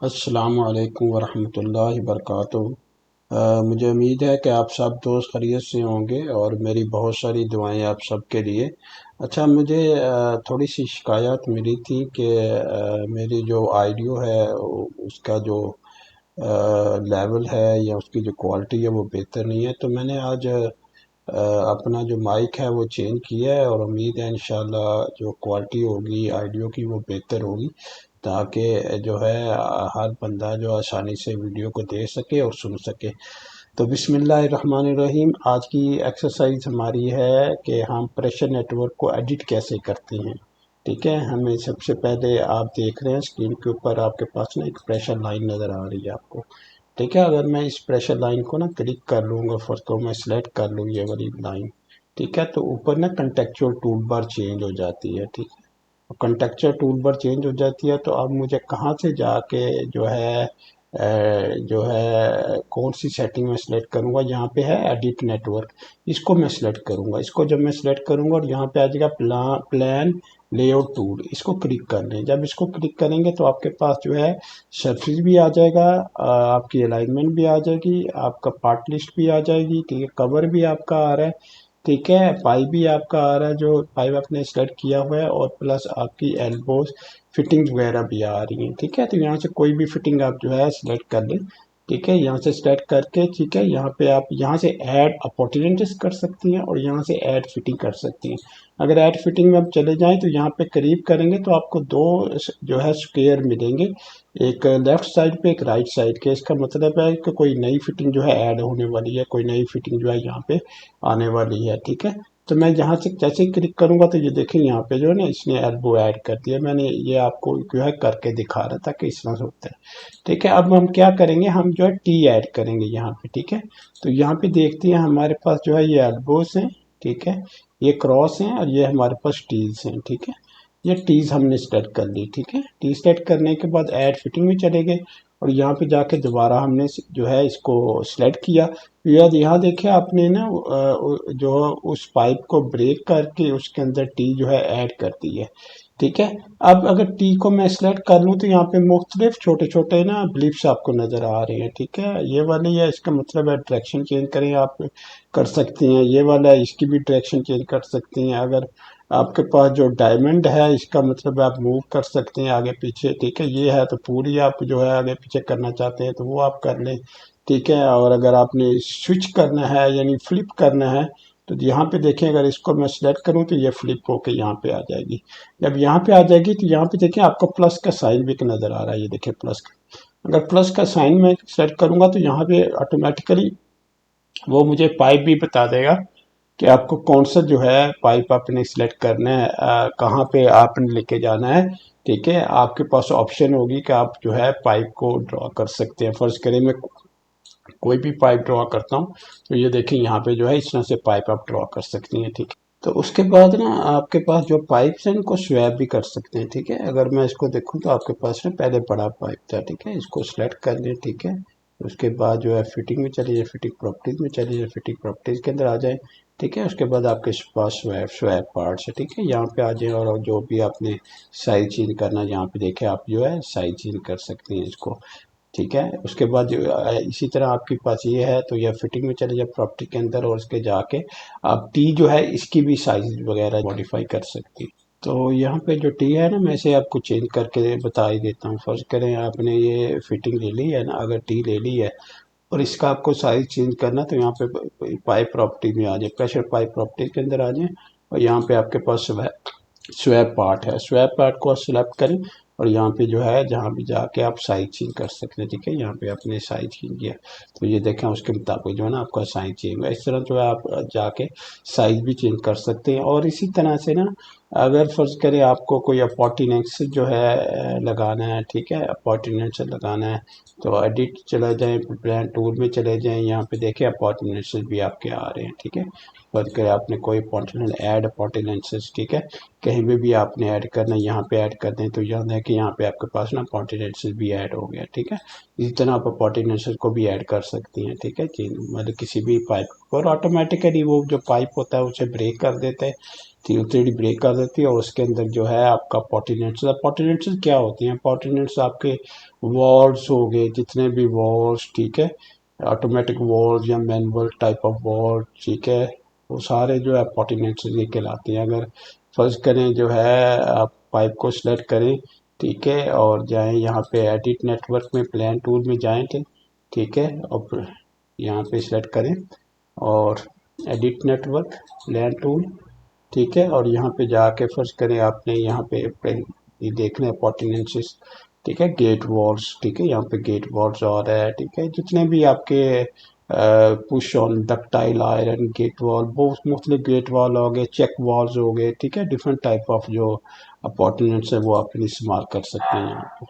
अस्सलामु अलैकुम वरहमतुल्लाहि वबरकातुहू। मुझे उम्मीद है कि आप सब दोस्त खैरियत से होंगे और मेरी बहुत सारी दुआएं आप सब के लिए। अच्छा, मुझे थोड़ी सी शिकायत मिली थी कि मेरी जो ऑडियो है उसका जो लेवल है या उसकी जो क्वालिटी है वो बेहतर नहीं है। तो मैंने आज अपना जो माइक है वो चेंज किया है और उम्मीद है इंशाल्लाह जो क्वालिटी होगी ऑडियो की वो बेहतर होगी, ताकि जो है हर बंदा जो आसानी से वीडियो को देख सके और सुन सके। तो बिस्मिल्लाहिर्रहमानिर्रहीम। आज की एक्सरसाइज हमारी है कि हम प्रेशर नेटवर्क को एडिट कैसे करते हैं। ठीक है, हमें सबसे पहले आप देख रहे हैं स्क्रीन के ऊपर आपके पास ना एक प्रेशर लाइन नज़र आ रही है आपको। ठीक है, अगर मैं इस प्रेशर लाइन को ना क्लिक कर लूँगा, फर्स्ट को मैं सिलेक्ट कर लूँ ये वाली लाइन। ठीक है, तो ऊपर ना कंटेक्चुअल टूल बार चेंज हो जाती है। ठीक है, कंटेक्चर टूल बार चेंज हो जाती है। तो अब मुझे कहाँ से जाके जो है जो है कौन सी सेटिंग में सेलेक्ट करूँगा, यहाँ पे है एडिट नेटवर्क। इसको मैं सेलेक्ट करूँगा। इसको जब मैं सेलेक्ट करूँगा और यहाँ पे आ जाएगा प्लान लेआउट टूल, इसको क्लिक कर लें। जब इसको क्लिक करेंगे तो आपके पास जो है सरफेस भी आ जाएगा, आपकी अलाइनमेंट भी आ जाएगी, आपका पार्ट लिस्ट भी आ जाएगी। ठीक है, कवर भी आपका आ रहा है। ठीक है, पाइप भी आपका आ रहा है, जो पाइप आपने सेलेक्ट किया हुआ है, और प्लस आपकी एल्बोज फिटिंग्स वगैरह भी आ रही हैं। ठीक है, तो यहाँ से कोई भी फिटिंग आप जो है सेलेक्ट कर लें। ठीक है, यहाँ से सेलेक्ट करके ठीक है, यहाँ पे आप यहाँ से ऐड अपॉर्चुनिटीज कर सकती हैं और यहाँ से ऐड फिटिंग कर सकती हैं। अगर ऐड फिटिंग में आप चले जाएं तो यहाँ पे करीब करेंगे तो आपको दो जो है स्क्वायर मिलेंगे, एक लेफ्ट साइड पे एक राइट साइड के। इसका मतलब है कि कोई नई फिटिंग जो है ऐड होने वाली है, कोई नई फिटिंग जो है यहाँ पे आने वाली है। ठीक है, तो मैं जहाँ से जैसे ही क्लिक करूंगा तो ये देखें यहाँ पे जो है ना इसने एल्बो ऐड कर दिया। मैंने ये आपको जो है करके दिखा रहा था कि इस तरह से होता है। ठीक है, अब हम क्या करेंगे, हम जो है टी ऐड करेंगे यहाँ पे। ठीक है, तो यहाँ पे देखते हैं हमारे पास जो है ये एल्बोस हैं। ठीक है, ये क्रॉस हैं और ये हमारे पास टीज हैं। ठीक है, ये टीज हमने सेलेक्ट कर ली। ठीक है, टी सेलेक्ट करने के बाद ऐड फिटिंग में चले गए और यहाँ पे जाके दोबारा हमने जो है इसको सेलेक्ट किया। याद यहाँ देखिए आपने ना जो उस पाइप को ब्रेक करके उसके अंदर टी जो है ऐड कर दी है। ठीक है, अब अगर टी को मैं सेलेक्ट कर लूँ तो यहाँ पे मुख्तलिफ छोटे छोटे ना ब्लिप्स आपको नजर आ रहे हैं। ठीक है, ये वाली है, इसका मतलब है डायरेक्शन चेंज करें आप कर सकती हैं। ये वाला है, इसकी भी डायरेक्शन चेंज कर सकती हैं। अगर आपके पास जो डायमंड है, इसका मतलब आप मूव कर सकते हैं आगे पीछे। ठीक है, ये है तो पूरी आप जो है आगे पीछे करना चाहते हैं तो वो आप कर लें। ठीक है, और अगर आपने स्विच करना है यानी फ्लिप करना है तो यहाँ पे देखें, अगर इसको मैं सिलेक्ट करूँ तो ये फ्लिप होके यहाँ पे आ जाएगी। जब यहाँ पे आ जाएगी तो यहाँ पे देखें आपको प्लस का साइन भी नजर आ रहा है, ये देखें प्लस का। अगर प्लस का साइन में सेलेक्ट करूंगा तो यहाँ पे ऑटोमेटिकली वो मुझे पाइप भी बता देगा कि आपको कौन सा जो है पाइप आपने सिलेक्ट करना है, कहाँ पे आपने लेके जाना है। ठीक है, आपके पास ऑप्शन होगी कि आप जो है पाइप को ड्रॉ कर सकते हैं। फर्ज करें मैं कोई भी पाइप ड्रॉ करता हूँ तो ये देखें यहाँ पे जो है इस तरह से पाइप आप ड्रॉ कर सकती हैं। ठीक है, तो उसके बाद ना आपके पास जो पाइप्स हैं इनको स्वैप भी कर सकते हैं। ठीक है, अगर मैं इसको देखूँ तो आपके पास ना पहले बड़ा पाइप था। ठीक है, इसको सेलेक्ट कर लें। ठीक है, उसके बाद जो है फिटिंग में चलिए, फिटिंग प्रॉपर्टीज में चलिए, फिटिंग प्रॉपर्टीज के अंदर आ जाए। ठीक है, उसके बाद आपके पास स्वैप स्वैप पार्ट्स है। ठीक है, यहाँ पे आ जाए और जो भी आपने साइज चेंज करना है यहाँ पे देखें आप जो है साइज चेंज कर सकते हैं इसको। ठीक है, उसके बाद इसी तरह आपके पास ये है तो यह फिटिंग में चले जाए प्रॉपर्टी के अंदर और उसके जाके आप टी जो है इसकी भी साइज वगैरह मॉडिफाई कर सकती हैं। तो यहाँ पे जो टी है ना मैं इसे आपको चेंज करके बता ही देता हूँ। फर्स्ट करें आपने ये फिटिंग ले ली है ना, अगर टी ले ली है और इसका आपको साइज चेंज करना तो यहाँ पे पाइप प्रॉपर्टी में आ जाए, प्रेशर पाइप प्रॉपर्टी के अंदर आ जाए और यहाँ पे आपके पास स्वैप पार्ट है। स्वैप पार्ट को सिलेक्ट करें और यहाँ पे जो है जहाँ भी जाके आप साइज चेंज कर सकते हैं। ठीक है, यहाँ पे आपने साइज चेंज किया तो ये देखें उसके मुताबिक जो है ना आपका साइज चेंज हुआ। इस तरह जो है आप जाके साइज भी चेंज कर सकते हैं। और इसी तरह से ना अगर फर्ज करें आपको कोई अपॉर्टिनेंस जो है लगाना है। ठीक है, अपॉर्टिनेंस लगाना है तो एडिट चला जाए, ब्रांड टूल में चले जाएं, यहाँ पे देखें अपॉर्टिनेंस भी आपके आ रहे हैं। ठीक है, फर्ज करें आपने कोई अपॉर्टिनेंस ऐड अपॉर्टिनेंस। ठीक है, कहीं पे भी आपने ऐड करना है यहाँ पे ऐड कर दें तो याद है कि यहाँ पे आपके पास ना अपॉर्टिनेंसेस भी ऐड हो गया। ठीक है, इसी तरह आप अपॉर्टिनेंसेस को भी ऐड कर सकती हैं। ठीक है, मतलब किसी भी पाइप और ऑटोमेटिकली वो जो पाइप होता है उसे ब्रेक कर देता है। थ्री डी ब्रेक कर देती है और उसके अंदर जो है आपका पॉटिनेंट्स क्या होती हैं? पॉटिनेंट्स आपके वॉल्स हो गए, जितने भी वॉल्स, ठीक है, ऑटोमेटिक वॉल्स या मैनुअल टाइप ऑफ वॉल, ठीक है, वो सारे जो है पॉटिनेंट्स ये कहलाते हैं। अगर फर्ज करें जो है आप पाइप को सिलेक्ट करें, ठीक है, और जाएं यहाँ पे एडिट नेटवर्क में, प्लान टूल में जाएं थे, ठीक है, और यहाँ पे सिलेक्ट करें और एडिट नेटवर्क, प्लान टूल, ठीक है, और यहाँ पे जाके फर्ज करें आपने यहाँ पे ये देखना है पॉटिनेंसिस, ठीक है, गेट वॉल्स, ठीक है, यहाँ पे गेट वॉल्स आ रहा है, ठीक है, जितने भी आपके push on ductile iron gate valve, बहुत मुख्तलिफ गेट वॉल हो गए, चेक वॉल्स हो गए, ठीक है, डिफरेंट टाइप ऑफ जो अपॉर्चुनिट्स है वो आप इस्तेमाल कर सकते हैं यहाँ पे।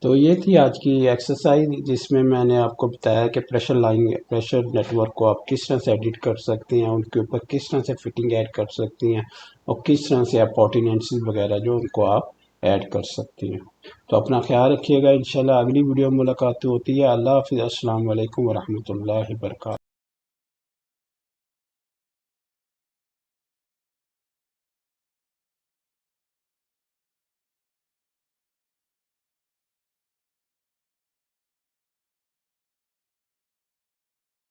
तो ये थी आज की एक्सरसाइज जिसमें मैंने आपको बताया कि प्रेशर नेटवर्क को आप किस तरह से एडिट कर सकते हैं, उनके ऊपर किस तरह से फिटिंग ऐड कर सकती हैं और किस तरह से अपॉर्चुनिटीज वगैरह जो उनको आप ऐड कर सकती हैं। तो अपना ख्याल रखिएगा, इंशाल्लाह अगली वीडियो में मुलाकात होती है। अल्लाह हाफिज़, अस्सलाम वालेकुम वरहमतुल्लाहि वबरकातुहू।